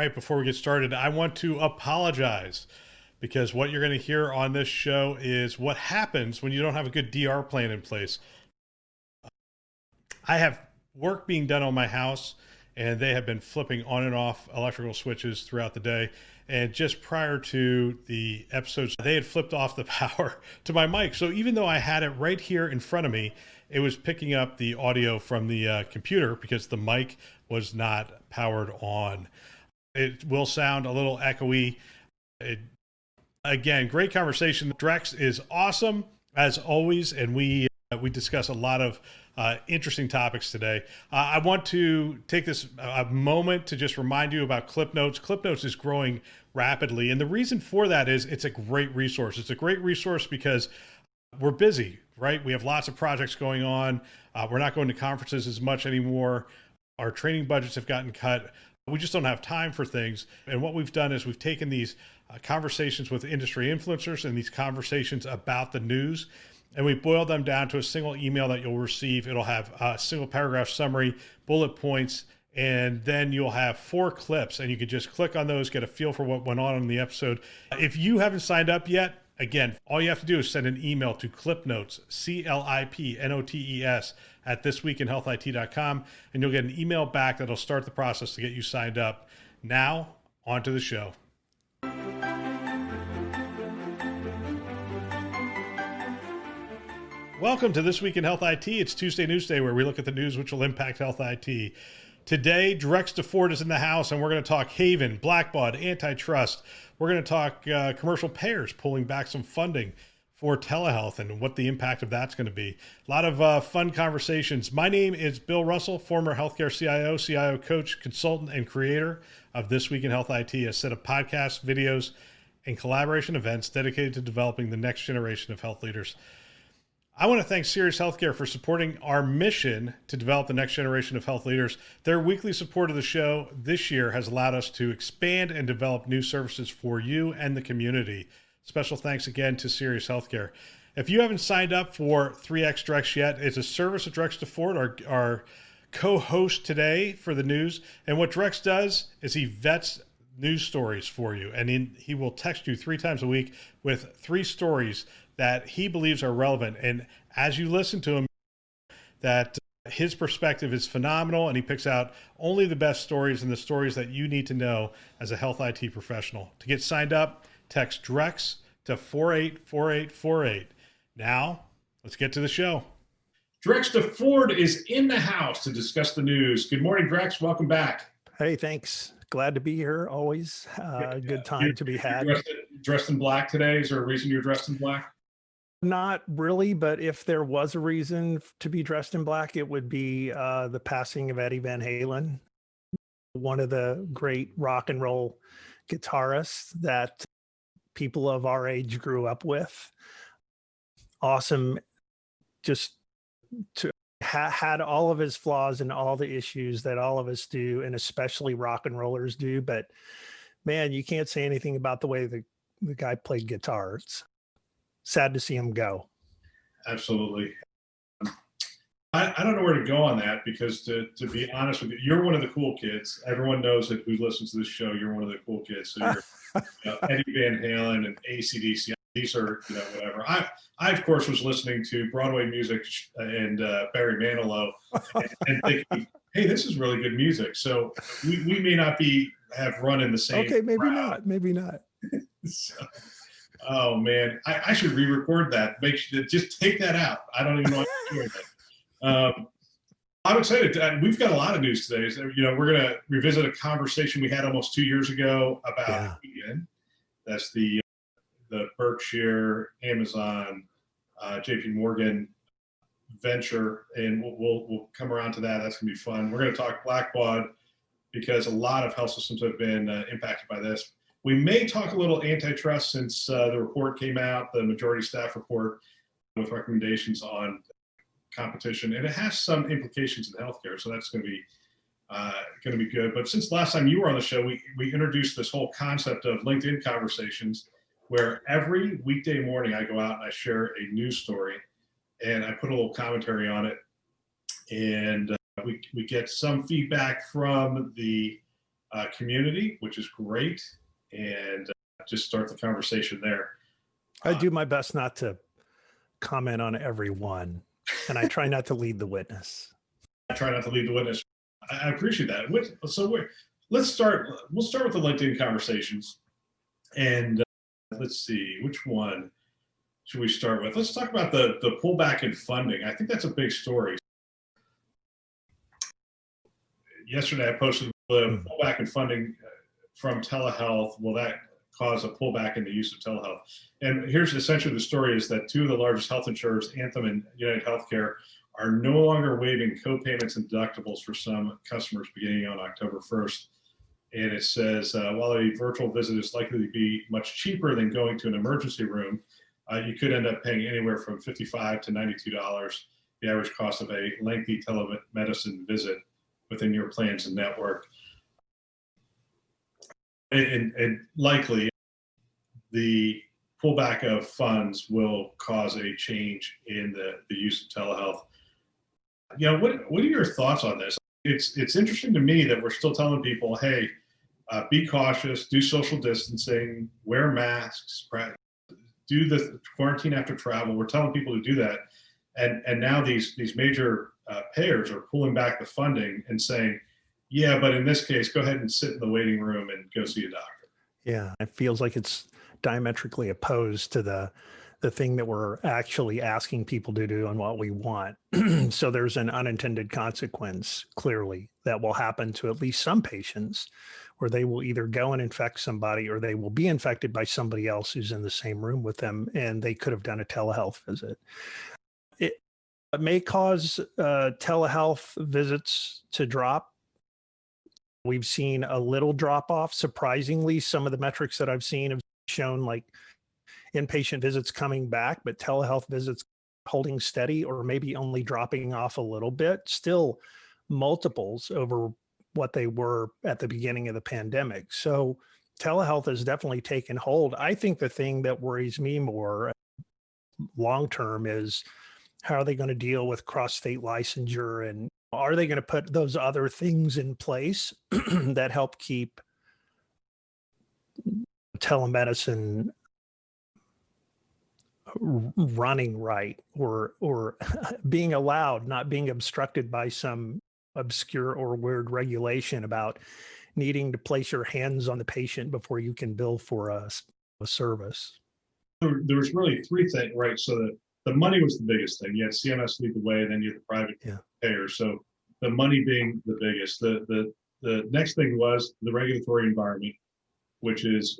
right, before we get started, I want to apologize because what you're going to hear on this show is what happens when you don't have a good DR plan in place. I have work being done on my house, and they have been flipping on and off electrical switches throughout the day. And just prior to the episodes, they had flipped off the power to my mic. So even though I had it right here in front of me, it was picking up the audio from the computer because the mic was not powered on. It will sound a little echoey. Again, great conversation. Drex is awesome as always, and we discuss a lot of interesting topics today. I want to take this a moment to just remind you about Clip Notes. Clip Notes is growing rapidly, and the reason for that is it's a great resource. It's a great resource because we're busy, right? We have lots of projects going on. We're not going to conferences as much anymore. Our training budgets have gotten cut. We just don't have time for things. And what we've done is we've taken these conversations with industry influencers and these conversations about the news, and we boiled them down to a single email that you'll receive. It'll have a single paragraph summary, bullet points, and then you'll have 4 clips, and you can just click on those, get a feel for what went on in the episode. If you haven't signed up yet, again, all you have to do is send an email to clipnotes, CLIPNOTES, at thisweekinhealthit.com, and you'll get an email back that'll start the process to get you signed up. Now, on to the show. Welcome to This Week in Health IT. It's Tuesday News Day, where we look at the news which will impact health IT. Today, Drex is in the house, and we're going to talk Haven, Blackbaud, Antitrust. We're going to talk commercial payers pulling back some funding for telehealth and what the impact of that's going to be. A lot of fun conversations. My name is Bill Russell, former healthcare CIO coach, consultant, and creator of This Week in Health IT, a set of podcasts, videos, and collaboration events dedicated to developing the next generation of health leaders. I want to thank Sirius Healthcare for supporting our mission to develop the next generation of health leaders. Their weekly support of the show this year has allowed us to expand and develop new services for you and the community. Special thanks again to Sirius Healthcare. If you haven't signed up for 3X Drex yet, it's a service of Drex DeFord, our co-host today for the news. And what Drex does is he vets news stories for you, and he will text you 3 times a week with 3 stories that he believes are relevant. And as you listen to him, that his perspective is phenomenal, and he picks out only the best stories and the stories that you need to know as a health IT professional. To get signed up, text Drex to 484848. Now, let's get to the show. Drex DeFord is in the house to discuss the news. Good morning, Drex. Welcome back. Hey, thanks. Glad to be here. Always good time to be had. Dressed in black today? Is there a reason you're dressed in black? Not really, but if there was a reason to be dressed in black, it would be the passing of Eddie Van Halen, one of the great rock and roll guitarists that people of our age grew up with. Awesome. Just had all of his flaws and all the issues that all of us do, and especially rock and rollers do. But man, you can't say anything about the way the guy played guitar. It's sad to see him go. Absolutely. I don't know where to go on that, because to be honest with you, you're one of the cool kids. Everyone knows that who listens to this show, you're one of the cool kids. So you're Eddie Van Halen and AC/DC. These are, whatever. I of course was listening to Broadway music and Barry Manilow and thinking, hey, this is really good music. So we may not have run in the same. Okay, maybe crowd. Maybe not. So, oh man, I should re-record that. Just take that out. I don't even know what I'm doing that. I'm excited. We've got a lot of news today. So, we're going to revisit a conversation we had almost 2 years ago about Haven. That's the Berkshire, Amazon, JP Morgan venture, and we'll come around to that. That's going to be fun. We're going to talk Blackbaud, because a lot of health systems have been impacted by this. We may talk a little antitrust, since the report came out, the majority staff report with recommendations on competition, and it has some implications in healthcare. So that's going to be good. But since last time you were on the show, we introduced this whole concept of LinkedIn conversations, where every weekday morning I go out and I share a news story, and I put a little commentary on it, and we get some feedback from the community, which is great, and just start the conversation there. I do my best not to comment on every one, and I try not to lead the witness. I try not to lead the witness. I appreciate that. Let's start. We'll start with the LinkedIn conversations, and let's see, which one should we start with? Let's talk about the pullback in funding. I think that's a big story. Yesterday, I posted the pullback in funding from telehealth. Will that cause a pullback in the use of telehealth? And here's essentially the story: is that two of the largest health insurers, Anthem and United Healthcare, are no longer waiving copayments and deductibles for some customers beginning on October 1st. And it says, while a virtual visit is likely to be much cheaper than going to an emergency room, you could end up paying anywhere from $55 to $92, the average cost of a lengthy telemedicine visit within your plans and network. And likely, the pullback of funds will cause a change in the use of telehealth. What are your thoughts on this? It's interesting to me that we're still telling people, hey, be cautious, do social distancing, wear masks, do the quarantine after travel. We're telling people to do that, and now these major payers are pulling back the funding and saying, yeah, but in this case, go ahead and sit in the waiting room and go see a doctor. Yeah, it feels like it's diametrically opposed to the thing that we're actually asking people to do and what we want. So there's an unintended consequence, clearly, that will happen to at least some patients, where they will either go and infect somebody or they will be infected by somebody else who's in the same room with them, and they could have done a telehealth visit. It may cause telehealth visits to drop. We've seen a little drop off. Surprisingly, some of the metrics that I've seen have shown like inpatient visits coming back, but telehealth visits holding steady or maybe only dropping off a little bit, still multiples over what they were at the beginning of the pandemic. So telehealth has definitely taken hold. I think the thing that worries me more long-term is how are they going to deal with cross-state licensure, and are they going to put those other things in place that help keep telemedicine running right, or being allowed, not being obstructed by some obscure or weird regulation about needing to place your hands on the patient before you can bill for a service. There was really three things, right? So the money was the biggest thing. You had CMS lead the way, and then you had the private payers. So the money being the biggest. The next thing was the regulatory environment, which is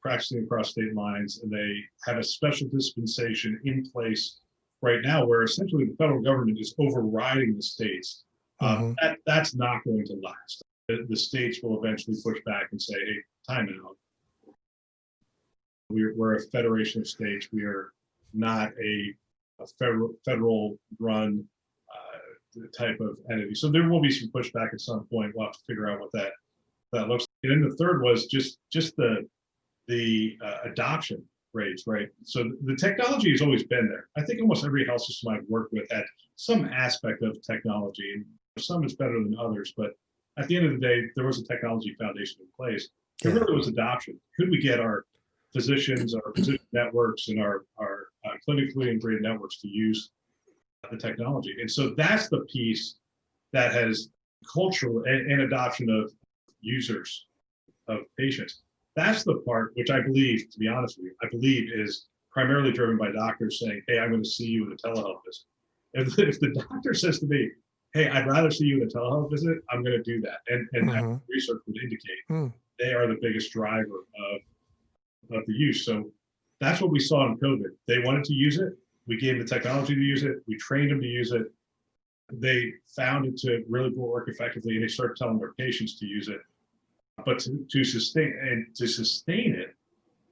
practicing across state lines, and they have a special dispensation in place right now where essentially the federal government is overriding the states. That's not going to last. The states will eventually push back and say, hey, time out. We're a federation of states. We are not a federal run type of entity. So there will be some pushback at some point. We'll have to figure out what that looks like. And then the third was just the adoption rates, right? So the technology has always been there. I think almost every health system I've worked with had some aspect of technology, and some is better than others. But at the end of the day, there was a technology foundation in place. It really was adoption. Could we get our physicians, our physician networks, and our clinically integrated networks to use the technology? And so that's the piece that has cultural and adoption of users, of patients. That's the part which I believe, to be honest with you, I believe is primarily driven by doctors saying, hey, I'm going to see you in a telehealth visit. If the doctor says to me, hey, I'd rather see you in a telehealth visit, I'm going to do that. And research would indicate they are the biggest driver of the use. So that's what we saw in COVID. They wanted to use it. We gave the technology to use it. We trained them to use it. They found it to really work effectively, and they started telling their patients to use it. But to sustain it,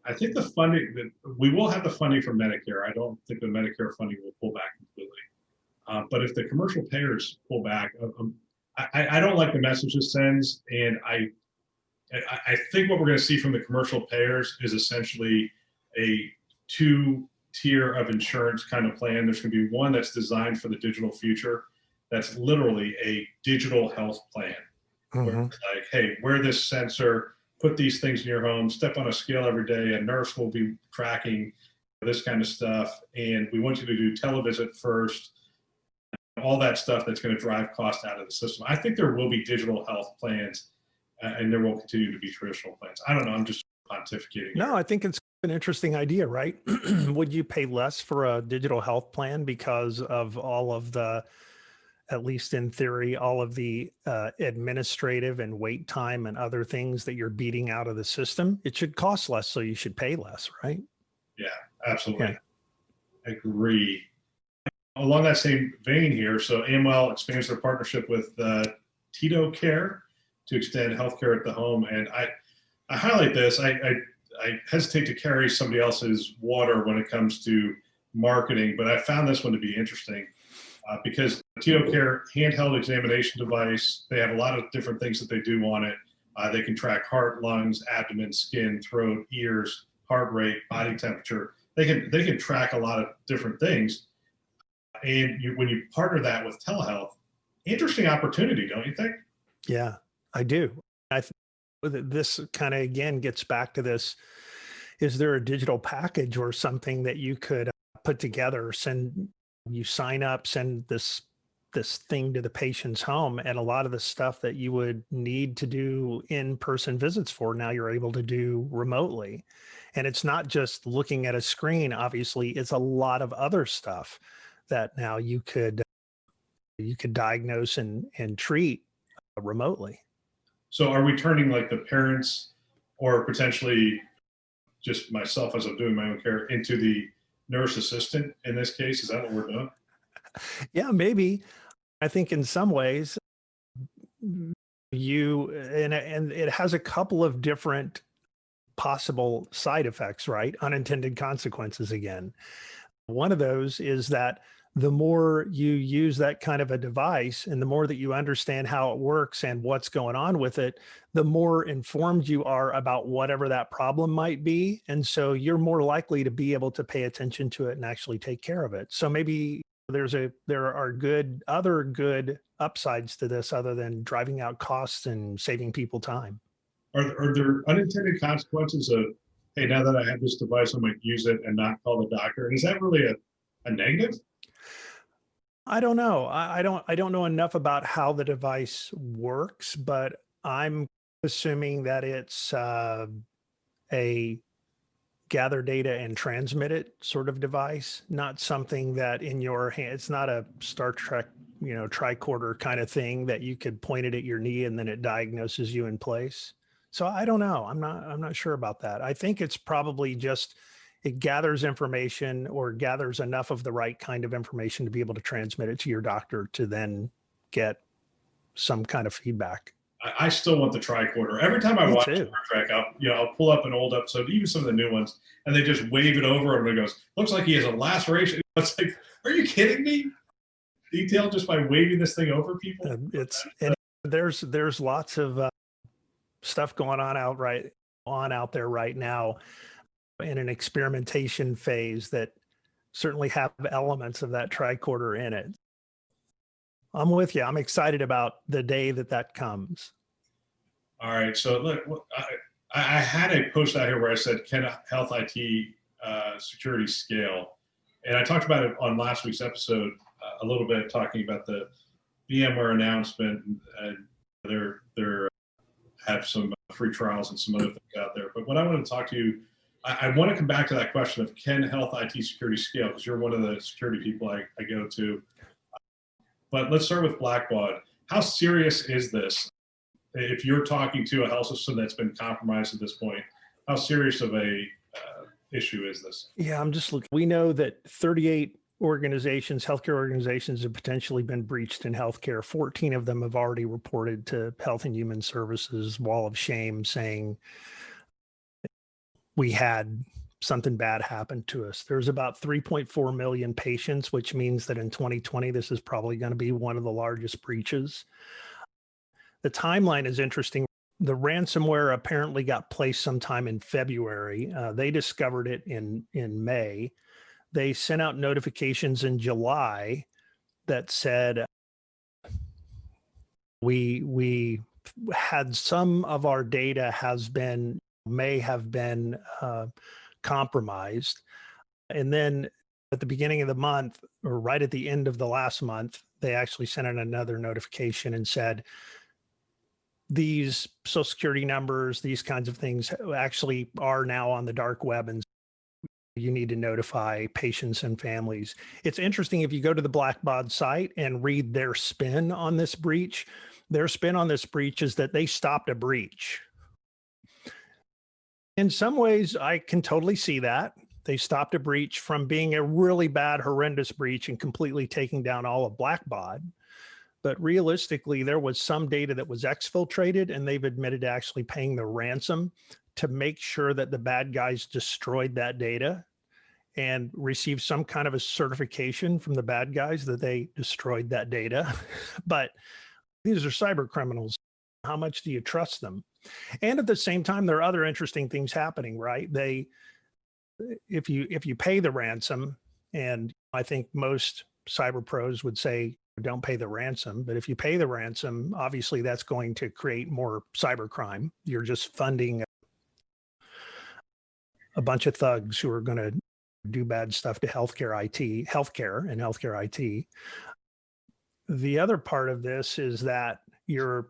I think the funding that we will have the funding from Medicare. I don't think the Medicare funding will pull back completely. But if the commercial payers pull back, I don't like the message it sends, and I think what we're going to see from the commercial payers is essentially a two-tier of insurance kind of plan. There's going to be one that's designed for the digital future. That's literally a digital health plan. where Hmm. it's like, hey, wear this sensor, put these things in your home, step on a scale every day. A nurse will be tracking this kind of stuff. And we want you to do televisit first, all that stuff that's going to drive cost out of the system. I think there will be digital health plans and there will continue to be traditional plans. I don't know. I'm just pontificating No, here. I think it's an interesting idea, right? Would you pay less for a digital health plan because of all of the, at least in theory, all of the administrative and wait time and other things that you're beating out of the system? It should cost less, so you should pay less, right? Yeah, absolutely. Yeah. Agree. Along that same vein here, so Amwell expands their partnership with Tyto Care to extend healthcare at the home. And I highlight this. I hesitate to carry somebody else's water when it comes to marketing, but I found this one to be interesting because Tyto Care handheld examination device, they have a lot of different things that they do on it. They can track heart, lungs, abdomen, skin, throat, ears, heart rate, body temperature. They can track a lot of different things. And when you partner that with telehealth, interesting opportunity, don't you think? Yeah, I do. I think this kind of again gets back to this. Is there a digital package or something that you could put together, send, you sign up, send this thing to the patient's home, and a lot of the stuff that you would need to do in-person visits for, now you're able to do remotely. And it's not just looking at a screen, obviously, it's a lot of other stuff that now you could diagnose and treat remotely. So are we turning like the parents or potentially just myself as I'm doing my own care into the nurse assistant in this case? Is that what we're doing? Yeah, maybe. I think in some ways you and it has a couple of different possible side effects, right? Unintended consequences again. One of those is that the more you use that kind of a device and the more that you understand how it works and what's going on with it, the more informed you are about whatever that problem might be. And so you're more likely to be able to pay attention to it and actually take care of it. So maybe there are other good upsides to this other than driving out costs and saving people time. Are there unintended consequences of, hey, now that I have this device, I might use it and not call the doctor? And is that really a negative? I don't know. I don't know enough about how the device works, but I'm assuming that it's a gather data and transmit it sort of device, not something that in your hand. It's not a Star Trek, tricorder kind of thing that you could point it at your knee and then it diagnoses you in place. So I don't know. I'm not sure about that. I think it's probably just it gathers information or gathers enough of the right kind of information to be able to transmit it to your doctor to then get some kind of feedback. I still want the tricorder. Every time I Me watch too. Star Trek, I'll pull up an old episode, even some of the new ones, and they just wave it over and it goes, looks like he has a laceration. It's like, are you kidding me? Detail just by waving this thing over people? It's and there's lots of stuff going on out there right now in an experimentation phase that certainly have elements of that tricorder in it. I'm with you. I'm excited about the day that comes. All right. So look, I had a post out here where I said, can health IT security scale? And I talked about it on last week's episode a little bit, talking about the VMware announcement, and they're have some free trials and some other things out there. But what I want to talk to you, I want to come back to that question of can health IT security scale? Because you're one of the security people I go to. But let's start with Blackbaud. How serious is this? If you're talking to a health system that's been compromised at this point, how serious of a issue is this? Yeah, I'm just looking. We know that 38 healthcare organizations have potentially been breached in healthcare. 14 of them have already reported to Health and Human Services Wall of Shame saying we had something bad happen to us. There's about 3.4 million patients, which means that in 2020, this is probably going to be one of the largest breaches. The timeline is interesting. The ransomware apparently got placed sometime in February. They discovered it in May. They sent out notifications in July that said, we had some of our data may have been compromised. And then at the beginning of the month, or right at the end of the last month, they actually sent in another notification and said, these social security numbers, these kinds of things actually are now on the dark web, and you need to notify patients and families. It's interesting, if you go to the Blackbaud site and read their spin on this breach, their spin on this breach is that they stopped a breach. In some ways, I can totally see that. They stopped a breach from being a really bad, horrendous breach and completely taking down all of Blackbaud. But realistically, there was some data that was exfiltrated, and they've admitted to actually paying the ransom to make sure that the bad guys destroyed that data and received some kind of a certification from the bad guys that they destroyed that data. But these are cyber criminals. How much do you trust them? And at the same time, there are other interesting things happening, right? If you pay the ransom, and I think most cyber pros would say don't pay the ransom, but if you pay the ransom, obviously that's going to create more cyber crime. You're just funding a bunch of thugs who are going to do bad stuff to healthcare and healthcare IT. The other part of this is that you're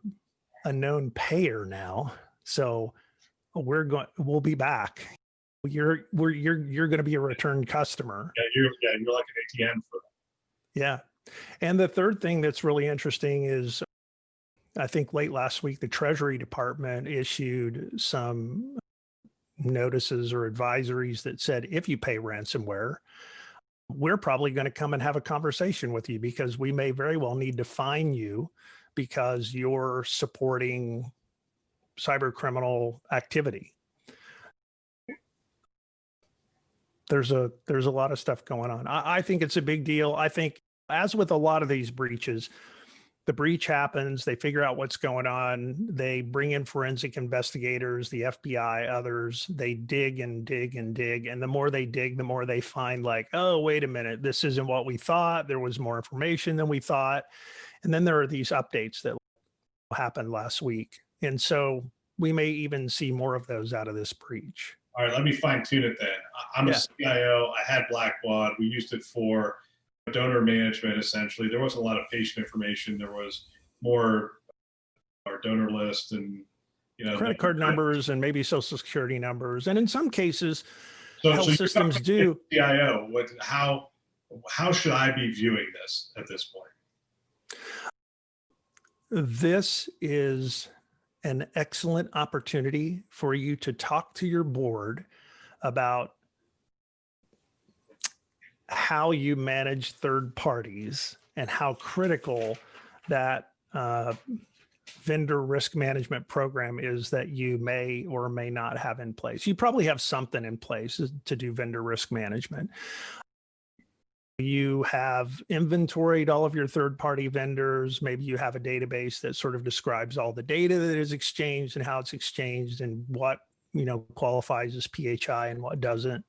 a known payer now, so we'll be back. You're going to be a return customer. You're like an ATM for them. Yeah. And the third thing that's really interesting is, I think late last week, the Treasury Department issued some notices or advisories that said, if you pay ransomware, we're probably going to come and have a conversation with you, because we may very well need to fine you because you're supporting cyber criminal activity. There's a lot of stuff going on. I think it's a big deal. I think, as with a lot of these breaches, the breach happens, they figure out what's going on, they bring in forensic investigators, the FBI, others, they dig and dig and dig. And the more they dig, the more they find, like, oh, wait a minute, this isn't what we thought. There was more information than we thought. And then there are these updates that happened last week. And so we may even see more of those out of this breach. All right, let me fine tune it then. I'm a CIO. I had Blackbaud. We used it for donor management, essentially. There wasn't a lot of patient information. There was more our donor list and credit card numbers and maybe social security numbers. And in some cases, health systems do. CIO, how should I be viewing this at this point? This is an excellent opportunity for you to talk to your board about how you manage third parties and how critical that vendor risk management program is that you may or may not have in place. You probably have something in place to do vendor risk management. You have inventoried all of your third-party vendors. Maybe you have a database that sort of describes all the data that is exchanged and how it's exchanged and what qualifies as PHI and what doesn't.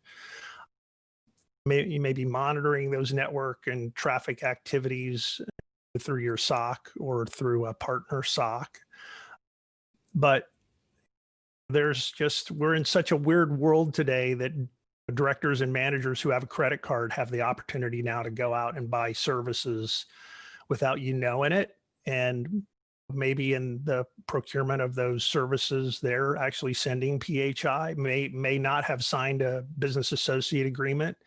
You may be monitoring those network and traffic activities through your SOC or through a partner SOC. But we're in such a weird world today that directors and managers who have a credit card have the opportunity now to go out and buy services without you knowing it. And maybe in the procurement of those services, they're actually sending PHI, may not have signed a business associate agreement.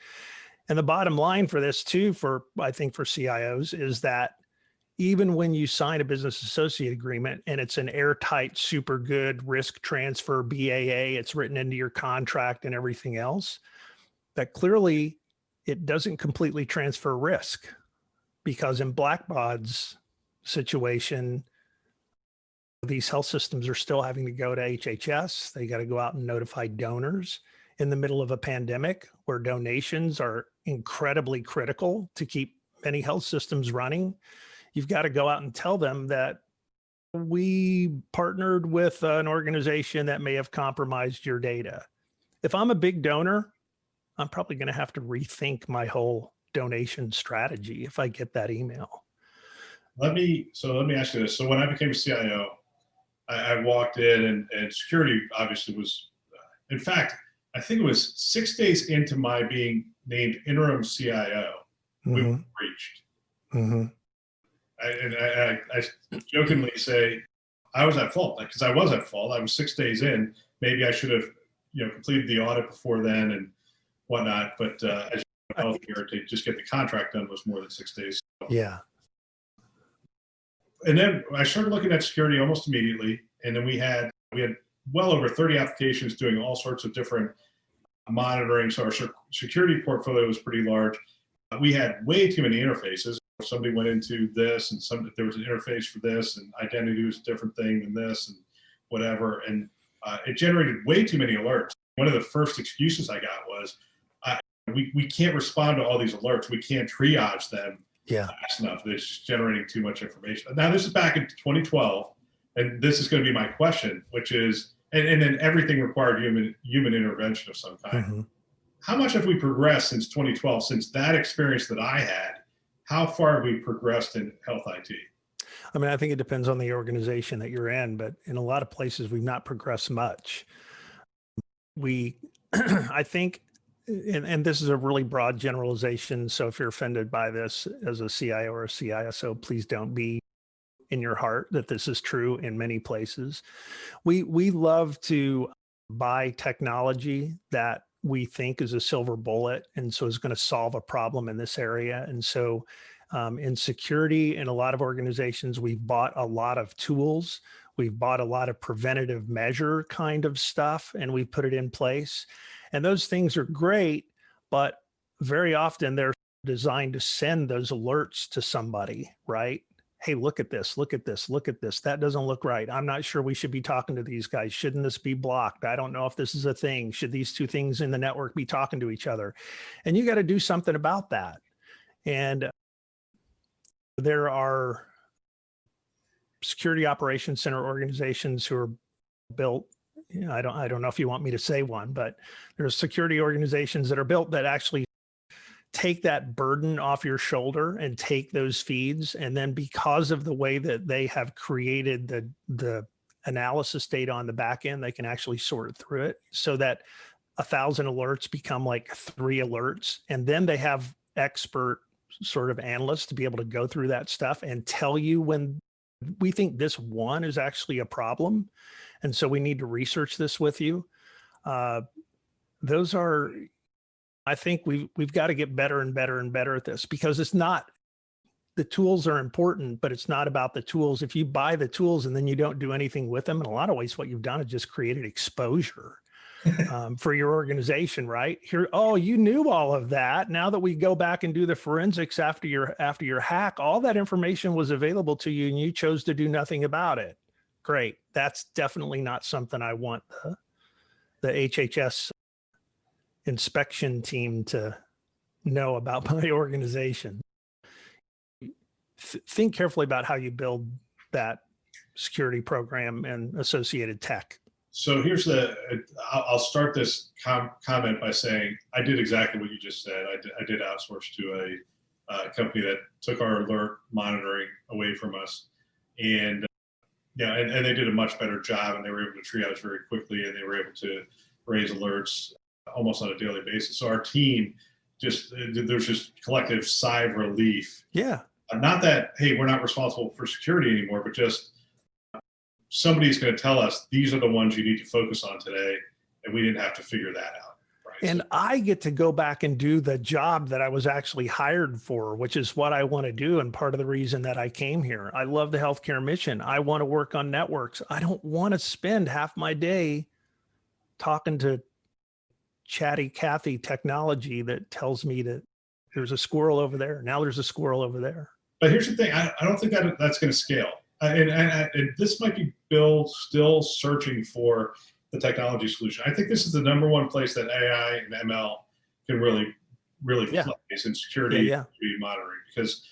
And the bottom line for this too, I think for CIOs, is that even when you sign a business associate agreement and it's an airtight, super good risk transfer BAA, it's written into your contract and everything else, that clearly it doesn't completely transfer risk, because in Blackbaud's situation, these health systems are still having to go to HHS. They got to go out and notify donors in the middle of a pandemic where donations are incredibly critical to keep many health systems running. You've got to go out and tell them that we partnered with an organization that may have compromised your data. If I'm a big donor, I'm probably going to have to rethink my whole donation strategy if I get that email. Let me ask you this. So when I became a CIO, I walked in and security obviously was, in fact, I think it was 6 days into my being named interim CIO, we were breached. I jokingly say I was at fault because I was at fault. I was 6 days in. Maybe I should have, completed the audit before then and whatnot. But as you know, healthcare, to just get the contract done was more than 6 days. Yeah. And then I started looking at security almost immediately. And then we had well over 30 applications doing all sorts of different monitoring. So our security portfolio was pretty large. We had way too many interfaces. Somebody went into this and there was an interface for this, and identity was a different thing than this and whatever. And it generated way too many alerts. One of the first excuses I got was, we can't respond to all these alerts. We can't triage them fast enough. It's just generating too much information. Now, this is back in 2012, and this is going to be my question, which is, and then everything required human intervention of some kind. How much have we progressed since 2012, since that experience that I had? How far have we progressed in health IT? I mean, I think it depends on the organization that you're in, but in a lot of places, we've not progressed much. I think, and this is a really broad generalization, so if you're offended by this as a CIO or a CISO, please don't be in your heart that this is true in many places. We love to buy technology that we think is a silver bullet, and so is going to solve a problem in this area. And so in security, in a lot of organizations, we've bought a lot of tools. We've bought a lot of preventative measure kind of stuff, and we've put it in place. And those things are great, but very often they're designed to send those alerts to somebody, right? Hey, look at this, look at this, look at this. That doesn't look right. I'm not sure we should be talking to these guys. Shouldn't this be blocked? I don't know if this is a thing. Should these two things in the network be talking to each other? And you got to do something about that. And there are security operations center organizations who are built. I don't know if you want me to say one, but there's security organizations that are built that actually take that burden off your shoulder and take those feeds. And then because of the way that they have created the analysis data on the back end, they can actually sort it through it so that 1,000 alerts become like 3 alerts. And then they have expert sort of analysts to be able to go through that stuff and tell you when we think this one is actually a problem. And so we need to research this with you. Those are, I think we've got to get better and better and better at this, because it's not, the tools are important, but it's not about the tools. If you buy the tools and then you don't do anything with them, in a lot of ways, what you've done is just created exposure for your organization, right? Here, oh, you knew all of that. Now that we go back and do the forensics after your hack, all that information was available to you and you chose to do nothing about it. Great. That's definitely not something I want the HHS inspection team to know about my organization. Think carefully about how you build that security program and associated tech. So I'll start this comment by saying I did exactly what you just said. I did outsource to a company that took our alert monitoring away from us, and and they did a much better job, and they were able to triage very quickly, and they were able to raise alerts almost on a daily basis. So our team there's just collective sigh of relief. Yeah. Not that, hey, we're not responsible for security anymore, but just somebody's going to tell us these are the ones you need to focus on today, and we didn't have to figure that out. Right? And I get to go back and do the job that I was actually hired for, which is what I want to do. And part of the reason that I came here, I love the healthcare mission. I want to work on networks. I don't want to spend half my day talking to chatty Cathy technology that tells me that there's a squirrel over there. Now there's a squirrel over there. But here's the thing. I don't think that's going to scale. And this might be Bill still searching for the technology solution. I think this is the number one place that AI and ML can really place in security monitoring, because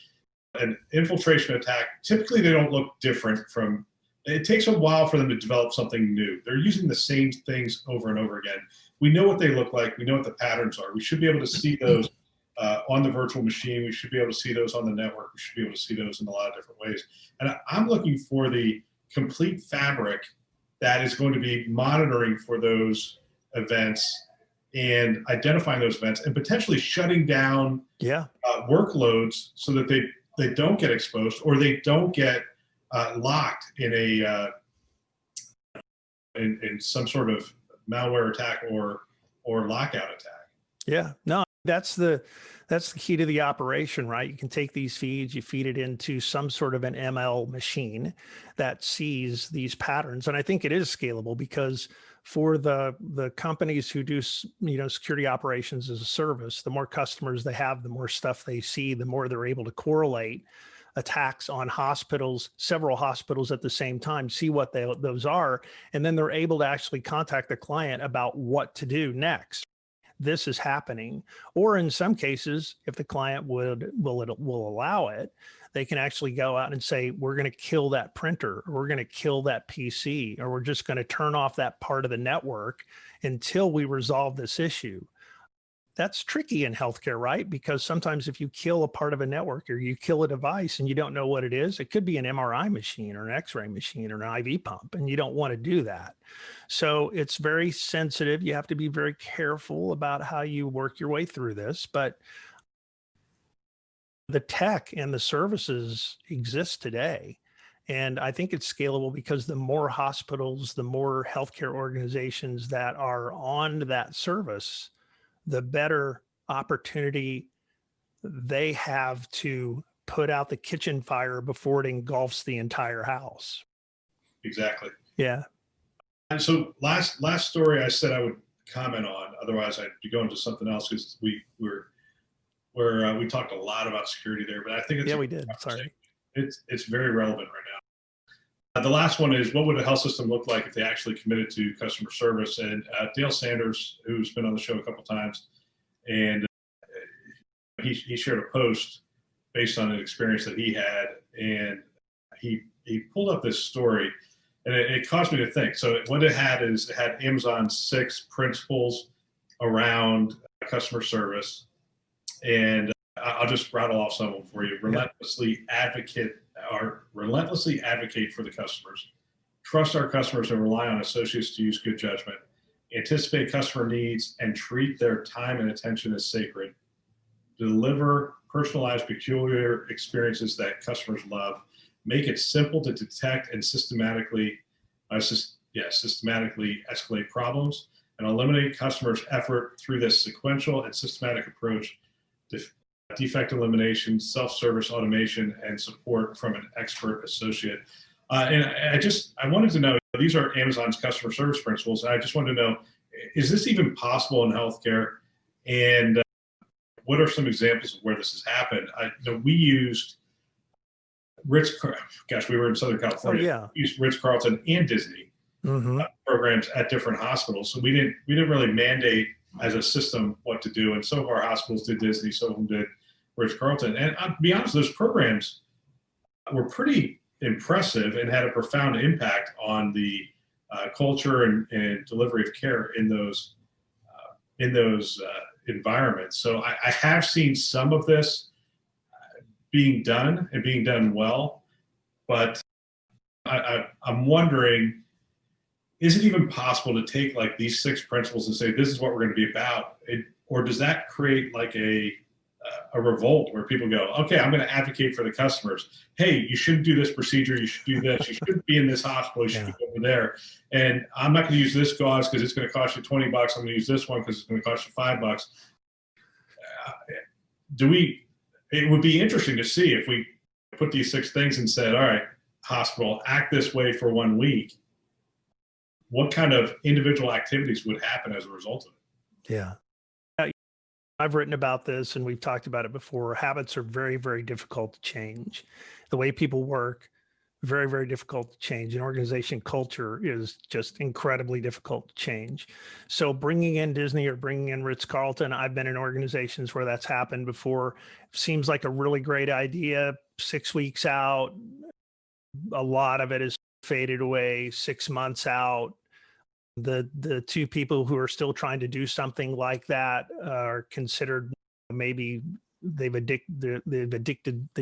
an infiltration attack, typically they don't look different from, it takes a while for them to develop something new. They're using the same things over and over again. We know what they look like. We know what the patterns are. We should be able to see those on the virtual machine. We should be able to see those on the network. We should be able to see those in a lot of different ways. And I'm looking for the complete fabric that is going to be monitoring for those events and identifying those events and potentially shutting down workloads so that they don't get exposed or they don't get locked in a in some sort of malware attack or lockout attack. Yeah, no, that's the key to the operation, right? You can take these feeds, you feed it into some sort of an ML machine that sees these patterns. And I think it is scalable because for the companies who do, security operations as a service, the more customers they have, the more stuff they see, the more they're able to correlate attacks on hospitals, several hospitals at the same time, see what those are, and then they're able to actually contact the client about what to do next. This is happening. Or in some cases, if the client will allow it, they can actually go out and say, we're going to kill that printer, or we're going to kill that PC, or we're just going to turn off that part of the network until we resolve this issue. That's tricky in healthcare, right? Because sometimes if you kill a part of a network or you kill a device and you don't know what it is, it could be an MRI machine or an X-ray machine or an IV pump, and you don't want to do that. So it's very sensitive. You have to be very careful about how you work your way through this, but the tech and the services exist today. And I think it's scalable because the more hospitals, the more healthcare organizations that are on that service, the better opportunity they have to put out the kitchen fire before it engulfs the entire house. Exactly. Yeah. And so last story I said I would comment on, otherwise I'd be going to something else because we talked a lot about security there, but I think we did. Sorry. It's very relevant right now. The last one is, what would a health system look like if they actually committed to customer service? And Dale Sanders, who's been on the show a couple times, and he shared a post based on an experience that he had, and he pulled up this story, and it caused me to think. So what it had Amazon's 6 principles around customer service, and I'll just rattle off some of them for you. Relentlessly advocate for the customers. Trust our customers and rely on associates to use good judgment. Anticipate customer needs and treat their time and attention as sacred. Deliver personalized, peculiar experiences that customers love. Make it simple to detect and systematically escalate problems, and eliminate customers' effort through this sequential and systematic approach. Defect elimination, self-service automation, and support from an expert associate. And I wanted to know, these are Amazon's customer service principles. And I just wanted to know, is this even possible in healthcare? And what are some examples of where this has happened? We used we were in Southern California. Oh, yeah. We used Ritz-Carlton and Disney programs at different hospitals. So we didn't really mandate as a system what to do. And some of our hospitals did Disney, some of them did Ritz-Carlton. And I'll be honest, those programs were pretty impressive and had a profound impact on the culture and delivery of care in those environments. So I have seen some of this being done and being done well, but I'm wondering, is it even possible to take like these 6 principles and say, this is what we're going to be about? Or does that create like a revolt where people go, okay, I'm going to advocate for the customers. Hey, you shouldn't do this procedure. You should do this. You shouldn't be in this hospital. You should be over there. And I'm not going to use this gauze because it's going to cost you $20. I'm going to use this one because it's going to cost you $5. It would be interesting to see if we put these 6 things and said, all right, hospital, act this way for 1 week. What kind of individual activities would happen as a result of it? Yeah. I've written about this and we've talked about it before. Habits are very, very difficult to change. The way people work, very, very difficult to change. An organization culture is just incredibly difficult to change. So bringing in Disney or bringing in Ritz-Carlton, I've been in organizations where that's happened before. Seems like a really great idea. 6 weeks out, a lot of it is faded away. 6 months out, the 2 people who are still trying to do something like that are considered maybe they've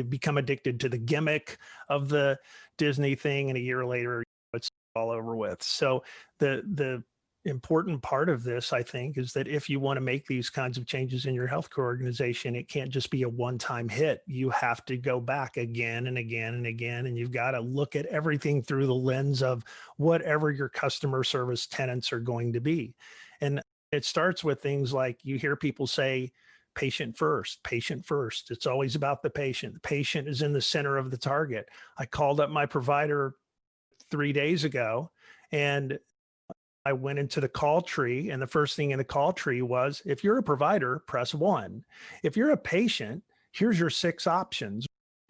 become addicted to the gimmick of the Disney thing, and a year later it's all over with. So the important part of this, I think, is that if you want to make these kinds of changes in your healthcare organization, it can't just be a one-time hit. You have to go back again and again and again, and you've got to look at everything through the lens of whatever your customer service tenets are going to be. And it starts with things like, you hear people say, patient first, patient first. It's always about the patient. The patient is in the center of the target. I called up my provider 3 days ago, and I went into the call tree, and the first thing in the call tree was, if you're a provider, press 1. If you're a patient, here's your 6 options.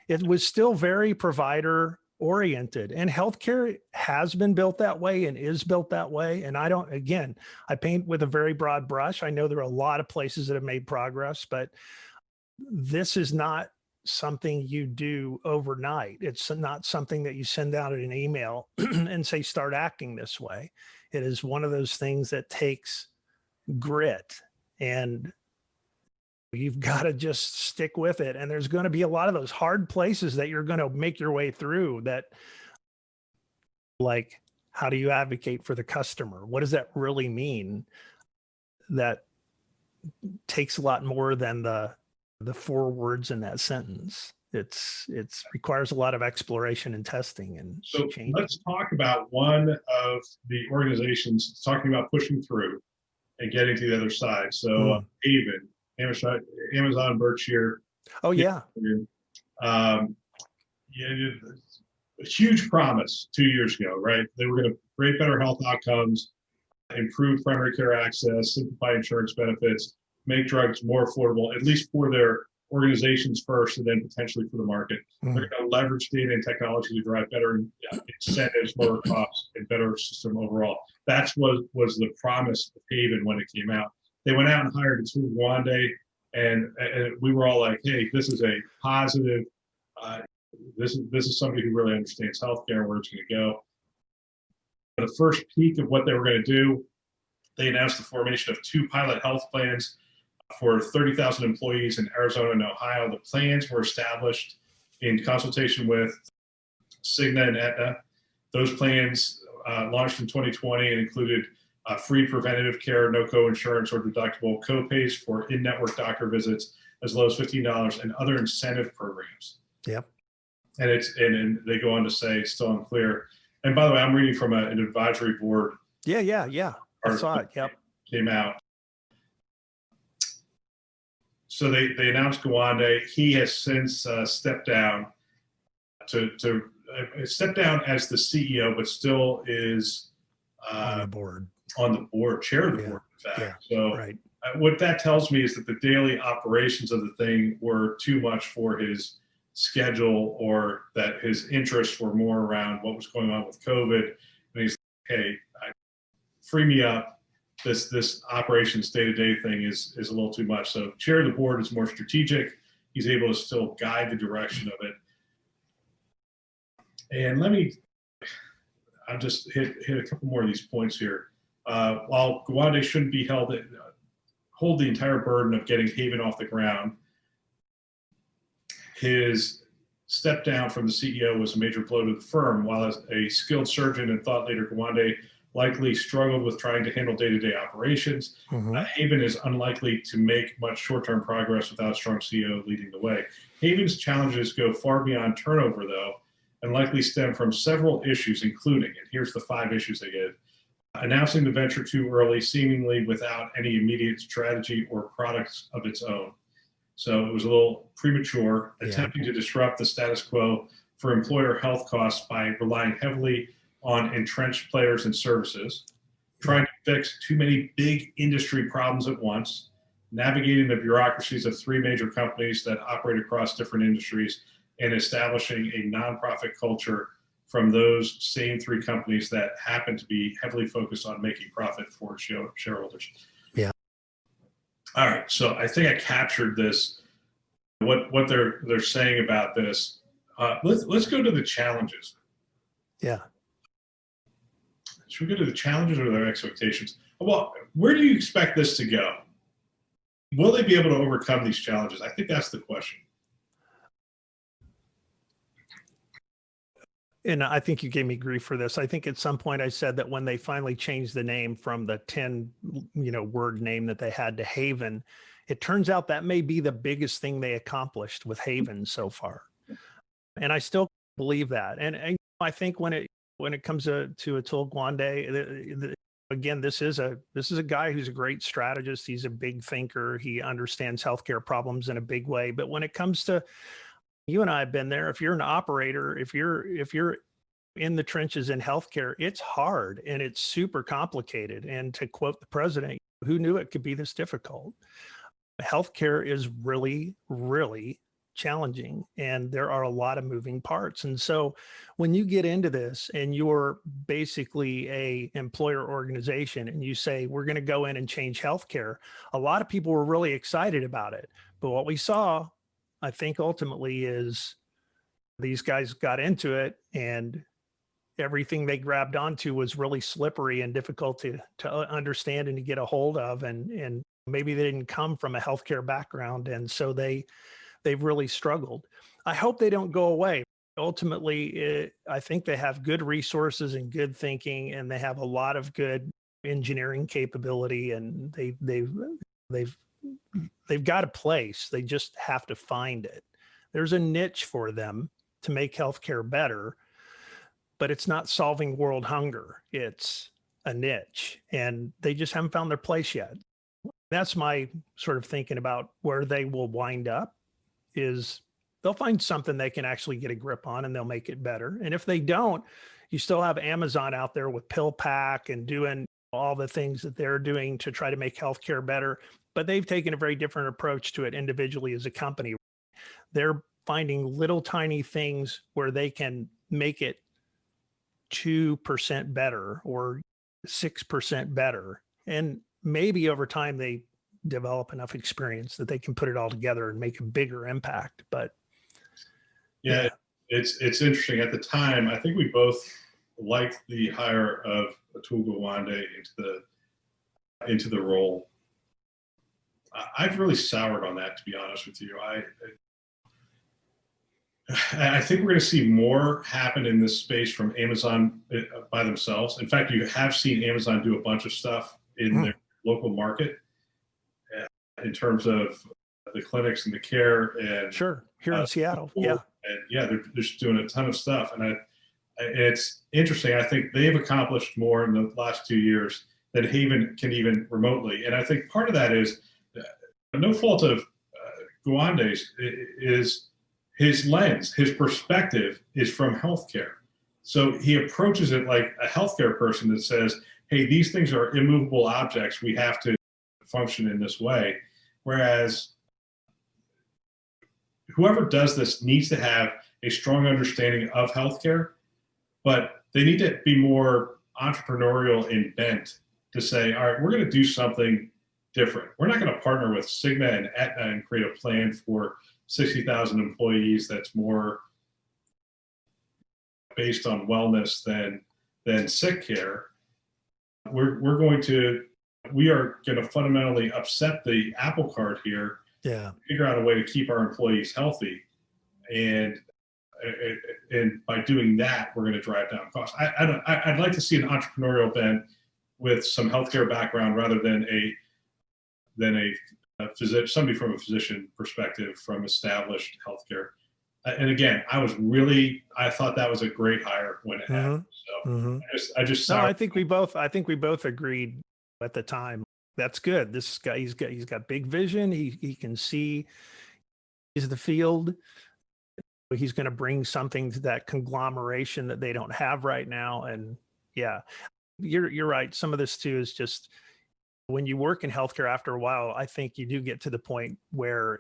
It was still very provider oriented, and healthcare has been built that way and is built that way. And I paint with a very broad brush. I know there are a lot of places that have made progress, but this is not something you do overnight. It's not something that you send out in an email and say, start acting this way. It is one of those things that takes grit, and you've got to just stick with it. And there's going to be a lot of those hard places that you're going to make your way through, that, like, how do you advocate for the customer? What does that really mean? That takes a lot more than the 4 words in that sentence. It's requires a lot of exploration and testing and So change. let's talk about one of the organizations talking about pushing through and getting to the other side. So Haven, Amazon, Berkshire. Oh yeah. A huge promise 2 years ago, right? They were going to create better health outcomes, improve primary care access, simplify insurance benefits, make drugs more affordable, at least for their organizations first, and then potentially for the market. They're going to leverage data and technology to drive better incentives, lower costs, and better system overall. That's what was the promise of Haven when it came out. They went out and hired Atul Gawande, and we were all like, hey, this is a positive. This is somebody who really understands healthcare and where it's going to go. The first peak of what they were going to do, they announced the formation of 2 pilot health plans for 30,000 employees in Arizona and Ohio. The plans were established in consultation with Cigna and Aetna. Those plans launched in 2020 and included free preventative care, no co-insurance or deductible, co-pays for in-network doctor visits, as low as $15, and other incentive programs. Yep. And they go on to say, it's still unclear. And by the way, I'm reading from an advisory board. Yeah. I saw it. Yep. Came out. So they announced Gawande. He has since stepped down to step down as the CEO, but still is on the board. Chair of the board, in fact. Yeah, so right. What that tells me is that the daily operations of the thing were too much for his schedule, or that his interests were more around what was going on with COVID. And he's like, hey, free me up. This operations day-to-day thing is a little too much. So chair of the board is more strategic. He's able to still guide the direction of it. And I'll just hit a couple more of these points here. While Gawande shouldn't be hold the entire burden of getting Haven off the ground, his step down from the CEO was a major blow to the firm. While as a skilled surgeon and thought leader, Gawande likely struggled with trying to handle day-to-day operations. Haven is unlikely to make much short-term progress without a strong CEO leading the way. Haven's challenges go far beyond turnover, though, and likely stem from several issues, including, and here's the 5 issues they give: announcing the venture too early, seemingly without any immediate strategy or products of its own. So it was a little premature, attempting to disrupt the status quo for employer health costs by relying heavily on entrenched players and services, trying to fix too many big industry problems at once, navigating the bureaucracies of 3 major companies that operate across different industries, and establishing a nonprofit culture from those same 3 companies that happen to be heavily focused on making profit for shareholders. Yeah. All right. So I think I captured this, what they're saying about this. Let's go to the challenges. Yeah. Should we go to the challenges or their expectations? Well, where do you expect this to go? will they be able to overcome these challenges? I think that's the question. And I think you gave me grief for this. I think at some point I said that when they finally changed the name from the 10, word name that they had to Haven, it turns out that may be the biggest thing they accomplished with Haven so far. And I still believe that. And I think when it comes to Atul Gawande, again, this is a guy who's a great strategist. He's a big thinker. He understands healthcare problems in a big way. But when it comes to, you and I have been there. If you're an operator, if you're in the trenches in healthcare, it's hard and it's super complicated. And to quote the president, who knew it could be this difficult? Healthcare is really, really challenging, and there are a lot of moving parts. And so when you get into this and you're basically a employer organization and you say, we're going to go in and change healthcare, a lot of people were really excited about it. But what we saw, I think ultimately, is these guys got into it and everything they grabbed onto was really slippery and difficult to understand and to get a hold of. And maybe they didn't come from a healthcare background. And so they've really struggled. I hope they don't go away. Ultimately, I think they have good resources and good thinking, and they have a lot of good engineering capability, and they've got a place. They just have to find it. There's a niche for them to make healthcare better, but it's not solving world hunger. It's a niche, and they just haven't found their place yet. That's my sort of thinking about where they will wind up. Is they'll find something they can actually get a grip on and they'll make it better. And if they don't, you still have Amazon out there with PillPack and doing all the things that they're doing to try to make healthcare better. But they've taken a very different approach to it individually as a company. They're finding little tiny things where they can make it 2% better or 6% better. And maybe over time they develop enough experience that they can put it all together and make a bigger impact. But yeah. It's interesting. At the time, I think we both liked the hire of Atul Gawande into the role. I've really soured on that, to be honest with you. I think we're going to see more happen in this space from Amazon by themselves. In fact, you have seen Amazon do a bunch of stuff in their local market in terms of the clinics and the care. And sure, here in Seattle, yeah. And yeah, they're just doing a ton of stuff. And it's interesting. I think they've accomplished more in the last 2 years than Haven can even remotely. And I think part of that is no fault of Gawande's, is his lens, his perspective is from healthcare. So he approaches it like a healthcare person that says, hey, these things are immovable objects. We have to function in this way. Whereas whoever does this needs to have a strong understanding of healthcare, but they need to be more entrepreneurial in bent to say, all right, we're going to do something different. We're not going to partner with Cigna and Aetna and create a plan for 60,000 employees that's more based on wellness than sick care. We are going to fundamentally upset the apple cart here. Yeah. Figure out a way to keep our employees healthy, and by doing that, we're going to drive down costs. I'd like to see an entrepreneurial bent with some healthcare background rather than a physician, somebody from a physician perspective from established healthcare. And again, I thought that was a great hire when it happened. So I think we both agreed at the time. That's good. This guy, he's got big vision. He can see he's the field. He's going to bring something to that conglomeration that they don't have right now. And yeah, you're right. Some of this too is just when you work in healthcare after a while, I think you do get to the point where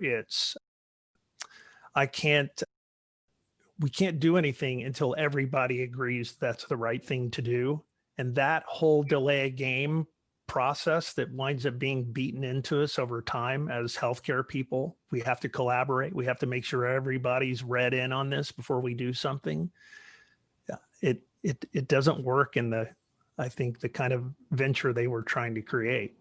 we can't do anything until everybody agrees that's the right thing to do. And that whole delay game process that winds up being beaten into us over time as healthcare people, we have to collaborate. We have to make sure everybody's read in on this before we do something. Yeah, it doesn't work in I think the kind of venture they were trying to create.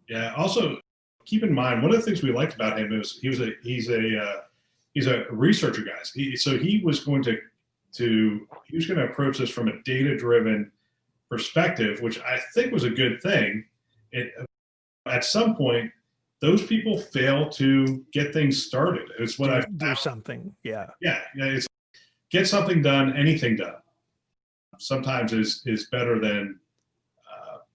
Yeah. Also, keep in mind, one of the things we liked about him is he's a researcher, guys. So he was going to approach this from a data-driven perspective, which I think was a good thing. At some point, those people fail to get things started. It's what I do something. Yeah. Yeah. It's get something done, anything done. Sometimes is better than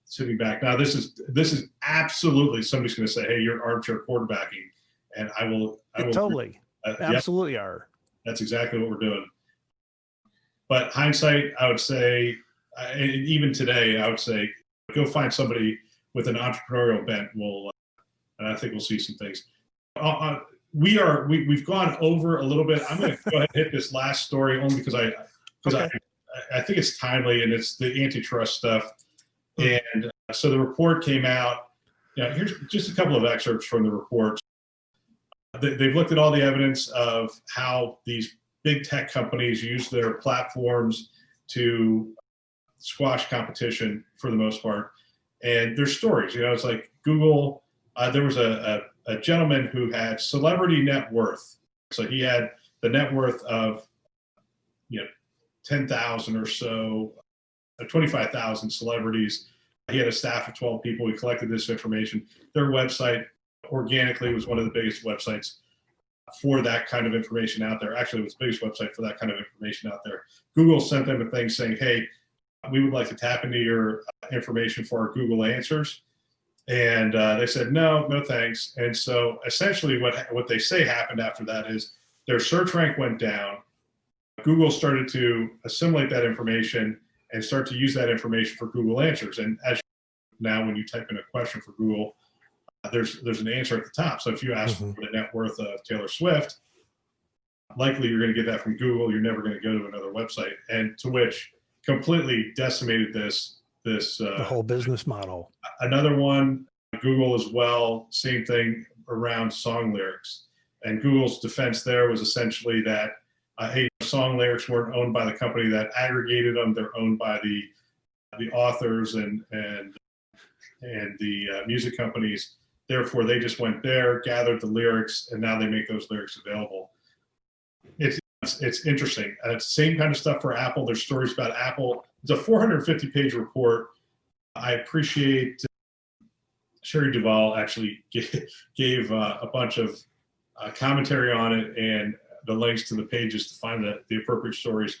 sitting back. Now, this is absolutely somebody's going to say, "Hey, you're armchair quarterbacking," and I will totally, absolutely are. That's exactly what we're doing. But hindsight, I would say, and even today, I would say, go find somebody with an entrepreneurial bent. And I think we'll see some things. We've gone over a little bit. I'm going to go ahead and hit this last story only because I think it's timely, and it's the antitrust stuff. And so the report came out. Here's just a couple of excerpts from the report. They've looked at all the evidence of how these big tech companies use their platforms to squash competition for the most part. And there's stories, it's like Google. There was a gentleman who had celebrity net worth. So he had the net worth of 10,000 or so, 25,000 celebrities. He had a staff of 12 people. He collected this information. Their website organically was one of the biggest websites for that kind of information out there. Actually, it was the biggest website for that kind of information out there. Google sent them a thing saying, "Hey, we would like to tap into your information for our Google answers." And they said, no thanks. And so essentially what they say happened after that is their search rank went down. Google started to assimilate that information and start to use that information for Google answers. And as now, when you type in a question for Google, there's an answer at the top. So if you ask for the net worth of Taylor Swift, likely you're going to get that from Google. You're never going to go to another website. And to which completely decimated the whole business model. Another one, Google as well, same thing around song lyrics. And Google's defense there was essentially that, hey, song lyrics weren't owned by the company that aggregated them. They're owned by the authors and the music companies. Therefore, they just went there, gathered the lyrics, and now they make those lyrics available. It's interesting. Same kind of stuff for Apple. There's stories about Apple. It's a 450-page report. I appreciate Sherry Duvall actually gave a bunch of commentary on it and the links to the pages to find the appropriate stories.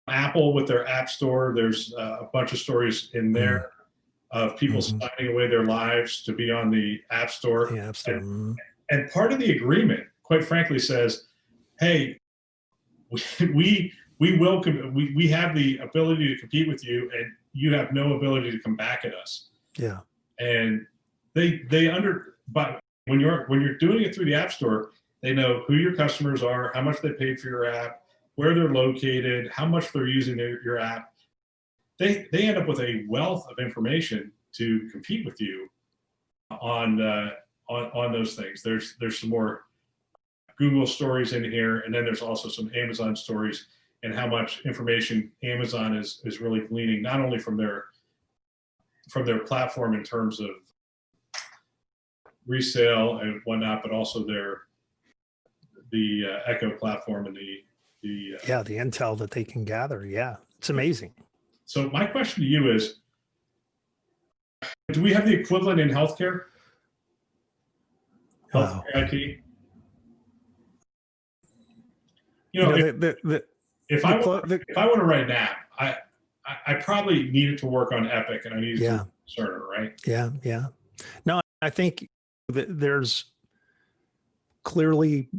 Apple with their App Store, there's a bunch of stories in there of people signing away their lives to be on the App Store. The App Store. And part of the agreement, quite frankly, says, hey, we have the ability to compete with you, and you have no ability to come back at us. Yeah. And but when you're doing it through the App Store, they know who your customers are, how much they paid for your app, where they're located, how much they're using your app. They end up with a wealth of information to compete with you on those things. There's some more Google stories in here, and then there's also some Amazon stories and how much information Amazon is really gleaning, not only from their platform in terms of resale and whatnot, but also the Echo platform and the intel that they can gather. Yeah, it's amazing. So my question to you is, do we have the equivalent in healthcare? Healthcare IT? If I want to write an app, I probably needed to work on Epic and I needed to Cerner, right? Yeah. No, I think that there's clearly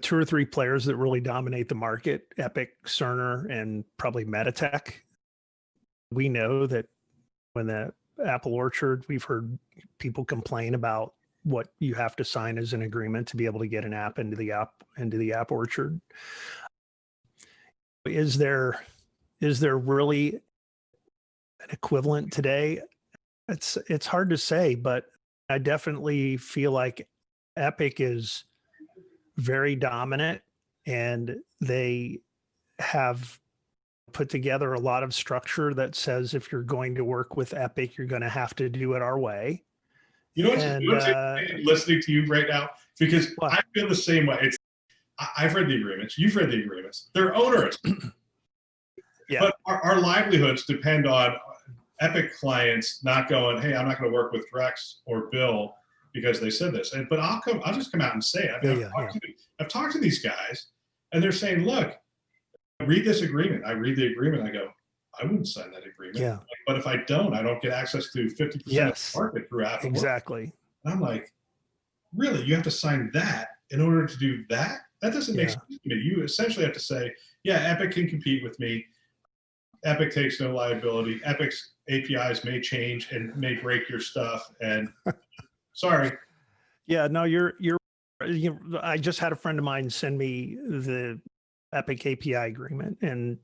2 or 3 players that really dominate the market: Epic, Cerner, and probably Meditech. We know that when the Apple Orchard, we've heard people complain about what you have to sign as an agreement to be able to get an app into the App Orchard. Is there really an equivalent today? It's hard to say, but I definitely feel like Epic is very dominant, and they have put together a lot of structure that says if you're going to work with Epic, you're going to have to do it our way. And what's interesting listening to you right now, because what? I feel the same way. I've read the agreements. You've read the agreements. They're onerous. Yeah. But our livelihoods depend on Epic clients not going, hey, I'm not going to work with Drex or Bill because they said this. But I'll just come out and say it. I've talked to these guys, and they're saying, look, read this agreement. I read the agreement. I go, I wouldn't sign that agreement. Yeah. But if I don't get access to 50% of the market through Apple. Exactly. And I'm like, really? You have to sign that in order to do that? That doesn't make sense to me. You essentially have to say, yeah, Epic can compete with me. Epic takes no liability. Epic's APIs may change and may break your stuff. And sorry. Yeah, no, I just had a friend of mine send me the Epic API agreement, and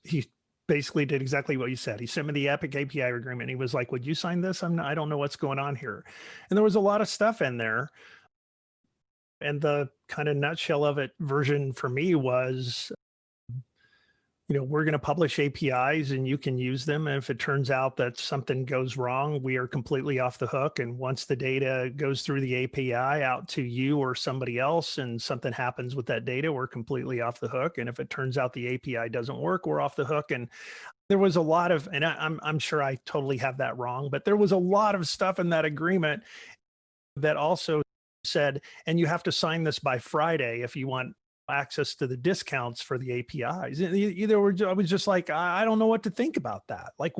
he basically did exactly what you said. He sent me the Epic API agreement. He was like, would you sign this? I don't know what's going on here. And there was a lot of stuff in there. And the kind of nutshell of it version for me was, we're going to publish APIs and you can use them. And if it turns out that something goes wrong, we are completely off the hook. And once the data goes through the API out to you or somebody else and something happens with that data, we're completely off the hook. And if it turns out the API doesn't work, we're off the hook. And there was a lot of, and I'm sure I totally have that wrong, but there was a lot of stuff in that agreement that also said, and you have to sign this by Friday if you want access to the discounts for the APIs. I was just like, I don't know what to think about that. Like,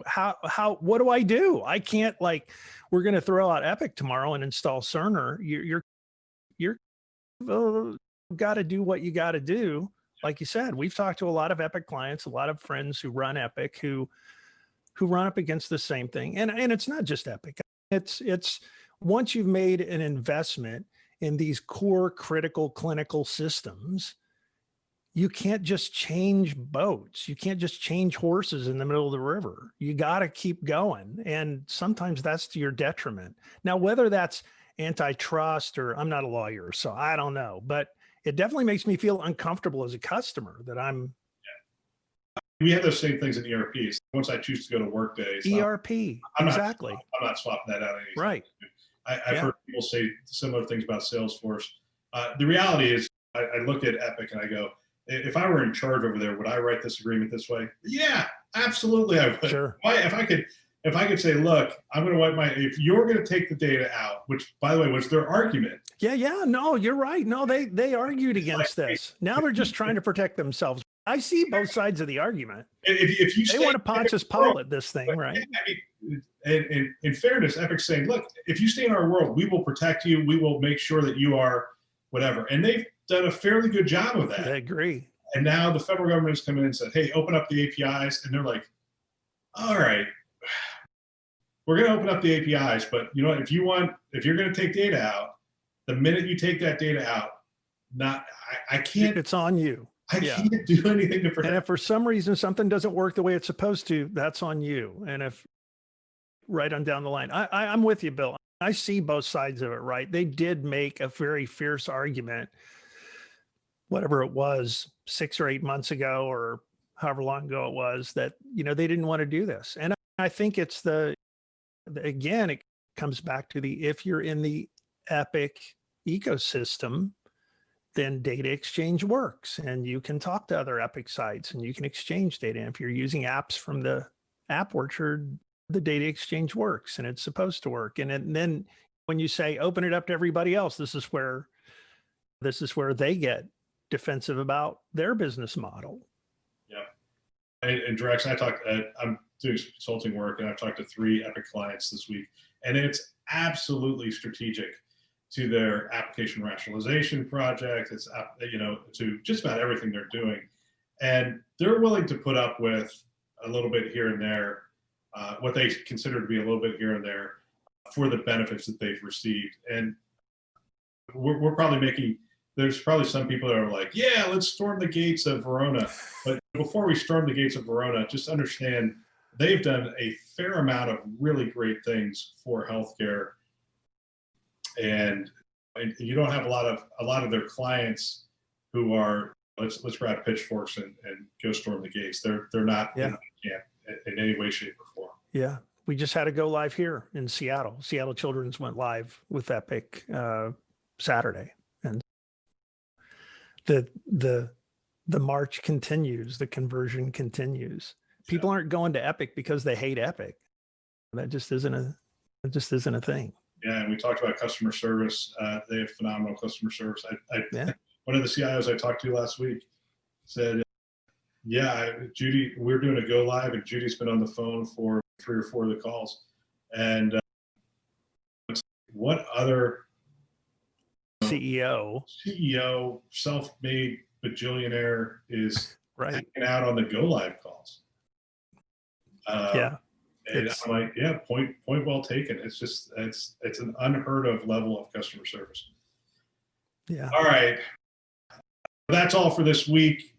how, what do I do? I can't, we're going to throw out Epic tomorrow and install Cerner. You're got to do what you got to do. Like you said, we've talked to a lot of Epic clients, a lot of friends who run Epic who run up against the same thing. And it's not just Epic. It's once you've made an investment in these core critical clinical systems, you can't just change boats. You can't just change horses in the middle of the river. You got to keep going. And sometimes that's to your detriment. Now, whether that's antitrust or I'm not a lawyer, so I don't know, but it definitely makes me feel uncomfortable as a customer that I'm. We have those same things in ERPs. Once I choose to go to Workday. ERP, exactly. I'm not swapping that out. Right. I've heard people say similar things about Salesforce. The reality is, I look at Epic and I go, if I were in charge over there, would I write this agreement this way? Yeah, absolutely, I would. Sure. If I could say, look, I'm going to if you're going to take the data out, which by the way was their argument. Yeah, no, you're right. No, they argued against this. Now they're just trying to protect themselves. I see both sides of the argument. If you they want to Pontius Pilate this thing, right? And in fairness, Epic's saying, look, if you stay in our world, we will protect you. We will make sure that you are whatever. And they've done a fairly good job of that. I agree. And now the federal government has come in and said, hey, open up the APIs. And they're like, all right, we're going to open up the APIs. But you know what? If you're going to take data out, the minute you take that data out, I can't. It's on you. I can't do anything to protect. And if for some reason something doesn't work the way it's supposed to, that's on you. And if right on down the line, I'm with you, Bill. I see both sides of it, right? They did make a very fierce argument, whatever it was, 6 or 8 months ago, or however long ago it was, that, they didn't want to do this. And I think it's again, it comes back to if you're in the Epic ecosystem, then data exchange works and you can talk to other Epic sites and you can exchange data. And if you're using apps from the App Orchard, the data exchange works and it's supposed to work. And then when you say open it up to everybody else, this is where they get defensive about their business model. Yeah. And Drex, I'm doing consulting work and I've talked to 3 Epic clients this week, and it's absolutely strategic to their application rationalization project. It's, to just about everything they're doing. And they're willing to put up with a little bit here and there, what they consider to be a little bit here and there for the benefits that they've received. And we're probably there's probably some people that are like, yeah, let's storm the gates of Verona. But before we storm the gates of Verona, just understand they've done a fair amount of really great things for healthcare. And you don't have a lot of their clients who are let's grab pitchforks and go storm the gates. They're not in any way, shape, or form. Yeah. We just had to go live here in Seattle. Seattle Children's went live with Epic Saturday, and the march continues. The conversion continues. People aren't going to Epic because they hate Epic. That just isn't a thing. Yeah, and we talked about customer service. They have phenomenal customer service. One of the CIOs I talked to last week said, "Yeah, Judy, we're doing a go live, and Judy's been on the phone for 3 or 4 of the calls." And what other CEO, self-made bajillionaire is right, hanging out on the go live calls? And I'm like, yeah, point well taken. It's just it's an unheard of level of customer service. Yeah. All right, that's all for this week.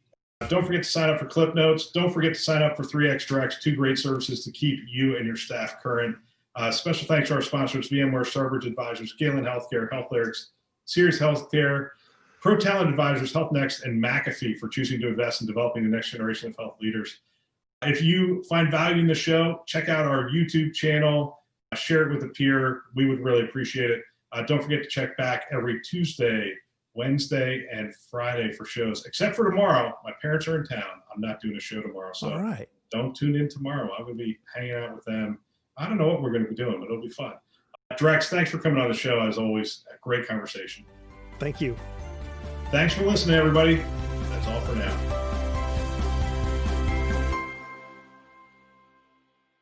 Don't forget to sign up for Clip Notes. Don't forget to sign up for 3x, 2 great services to keep you and your staff current. Special thanks to our sponsors, VMware, Starbridge Advisors, Galen Healthcare, HealthLyrics, Sirius Healthcare, Pro Talent Advisors, Health Next, and McAfee for choosing to invest in developing the next generation of health leaders. If you find value in the show, check out our YouTube channel, share it with a peer. We would really appreciate it. Don't forget to check back every Tuesday, Wednesday, and Friday for shows, except for tomorrow. My parents are in town. I'm not doing a show tomorrow, so all right, don't tune in tomorrow. I'm going to be hanging out with them. I don't know what we're going to be doing, but it'll be fun. Drex, thanks for coming on the show. As always, a great conversation. Thank you. Thanks for listening, everybody. That's all for now.